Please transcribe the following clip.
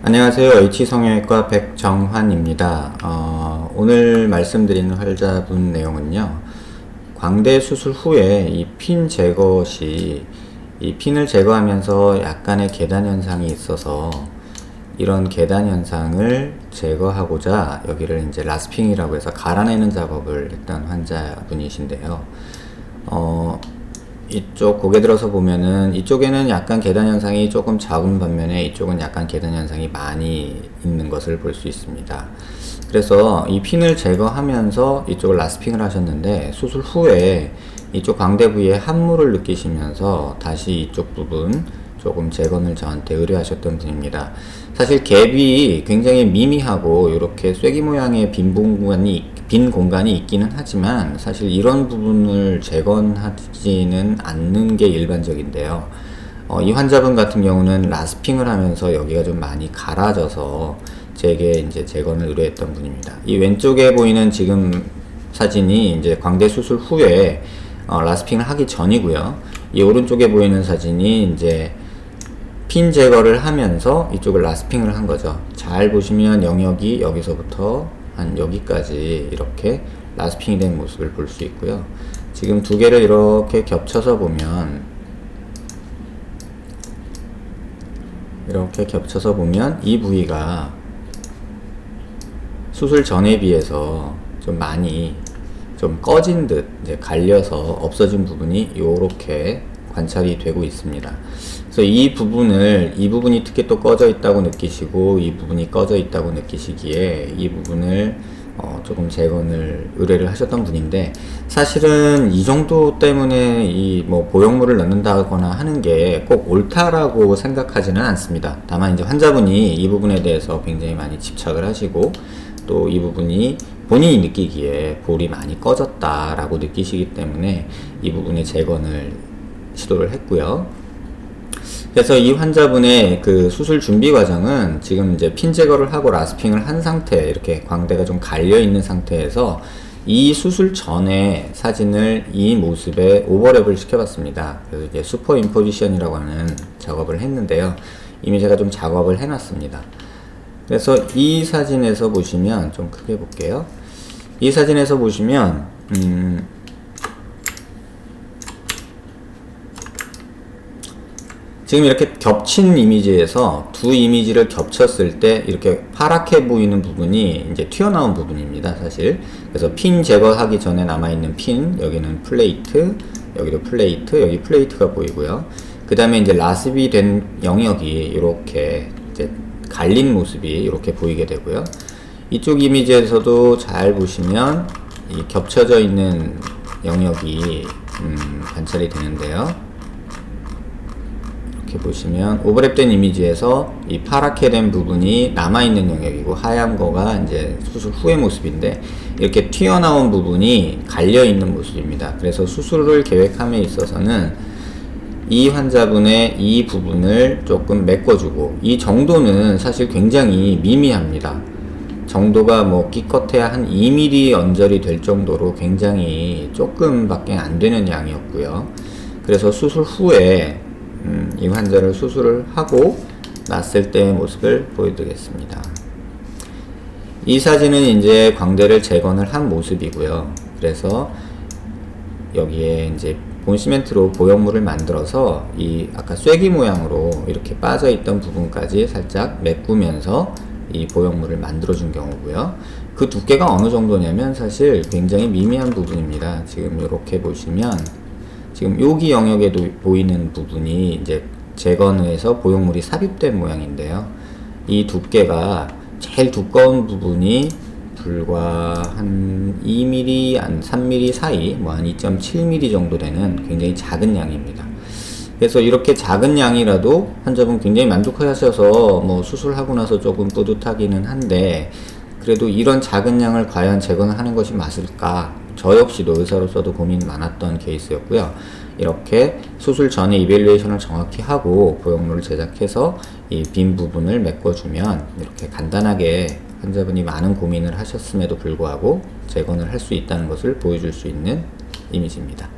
안녕하세요. H성형외과 백정환입니다. 오늘 말씀드리는 환자분 내용은요, 광대 수술 후에 이 핀 제거 시 이 핀을 제거하면서 약간의 계단 현상이 있어서 이런 계단 현상을 제거하고자 여기를 이제 라스핑이라고 해서 갈아내는 작업을 했던 환자분이신데요. 이쪽 고개 들어서 보면은 이쪽에는 약간 계단 현상이 조금 작은 반면에 이쪽은 약간 계단 현상이 많이 있는 것을 볼 수 있습니다. 그래서 이 핀을 제거하면서 이쪽을 라스핑을 하셨는데, 수술 후에 이쪽 광대 부위에 함물을 느끼시면서 다시 이쪽 부분 조금 재건을 저한테 의뢰하셨던 분입니다. 사실 갭이 굉장히 미미하고 이렇게 쐐기 모양의 빈 공간이 있기는 하지만 사실 이런 부분을 재건하지는 않는 게 일반적인데요. 이 환자분 같은 경우는 라스핑을 하면서 여기가 좀 많이 갈아져서 제게 이제 재건을 의뢰했던 분입니다. 이 왼쪽에 보이는 지금 사진이 이제 광대 수술 후에 라스핑을 하기 전이고요. 이 오른쪽에 보이는 사진이 이제 핀 제거를 하면서 이쪽을 라스핑을 한 거죠. 잘 보시면 영역이 여기서부터 한 여기까지 이렇게 라스핑이 된 모습을 볼 수 있고요. 지금 두 개를 이렇게 겹쳐서 보면 이 부위가 수술 전에 비해서 좀 많이 좀 꺼진 듯 이제 갈려서 없어진 부분이 요렇게 관찰이 되고 있습니다. 그래서 이 부분이 특히 또 꺼져 있다고 느끼시고 이 부분이 꺼져 있다고 느끼시기에 이 부분을 조금 재건을 의뢰를 하셨던 분인데, 사실은 이 정도 때문에 이 뭐 보형물을 넣는다거나 하는 게 꼭 옳다라고 생각하지는 않습니다. 다만 이제 환자분이 이 부분에 대해서 굉장히 많이 집착을 하시고 또 이 부분이 본인이 느끼기에 볼이 많이 꺼졌다라고 느끼시기 때문에 이 부분의 재건을 시도를 했고요. 그래서 이 환자분의 그 수술 준비 과정은 지금 이제 핀 제거를 하고 라스핑을 한 상태, 이렇게 광대가 좀 갈려 있는 상태에서 이 수술 전에 사진을 이 모습에 오버랩을 시켜봤습니다. 그래서 이제 슈퍼 임포지션이라고 하는 작업을 했는데요. 이미 제가 좀 작업을 해놨습니다. 그래서 이 사진에서 보시면, 좀 크게 볼게요. 이 사진에서 보시면 지금 이렇게 겹친 이미지에서 두 이미지를 겹쳤을 때 이렇게 파랗게 보이는 부분이 이제 튀어나온 부분입니다, 사실. 그래서 핀 제거하기 전에 남아있는 핀, 여기는 플레이트, 여기도 플레이트, 여기 플레이트가 보이고요. 그 다음에 이제 라스비 된 영역이 이렇게 이제 갈린 모습이 이렇게 보이게 되고요. 이쪽 이미지에서도 잘 보시면 이 겹쳐져 있는 영역이 관찰이 되는데요. 이렇게 보시면 오버랩된 이미지에서 이 파랗게 된 부분이 남아있는 영역이고 하얀 거가 이제 수술 후의 모습인데, 이렇게 튀어나온 부분이 갈려있는 모습입니다. 그래서 수술을 계획함에 있어서는 이 환자분의 이 부분을 조금 메꿔주고, 이 정도는 사실 굉장히 미미합니다. 정도가 뭐 기껏해야 한 2mm 언저리 될 정도로 굉장히 조금밖에 안 되는 양이었고요. 그래서 수술 후에 이 환자를 수술을 하고 났을 때의 모습을 보여드리겠습니다. 이 사진은 이제 광대를 재건을 한 모습이고요. 그래서 여기에 이제 본 시멘트로 보형물을 만들어서 이 아까 쐐기 모양으로 이렇게 빠져 있던 부분까지 살짝 메꾸면서 이 보형물을 만들어 준 경우고요. 그 두께가 어느 정도냐면 사실 굉장히 미미한 부분입니다. 지금 이렇게 보시면 지금 여기 영역에도 보이는 부분이 이제 재건해서 보형물이 삽입된 모양인데요. 이 두께가 제일 두꺼운 부분이 불과 한 2mm, 한 3mm 사이, 뭐 한 2.7mm 정도 되는 굉장히 작은 양입니다. 그래서 이렇게 작은 양이라도 환자분 굉장히 만족하셔서 뭐 수술하고 나서 조금 뿌듯하기는 한데, 그래도 이런 작은 양을 과연 재건을 하는 것이 맞을까? 저 역시도 의사로서도 고민이 많았던 케이스였고요. 이렇게 수술 전에 이밸류에이션을 정확히 하고 보형물을 제작해서 이 빈 부분을 메꿔주면 이렇게 간단하게 환자분이 많은 고민을 하셨음에도 불구하고 재건을 할 수 있다는 것을 보여줄 수 있는 이미지입니다.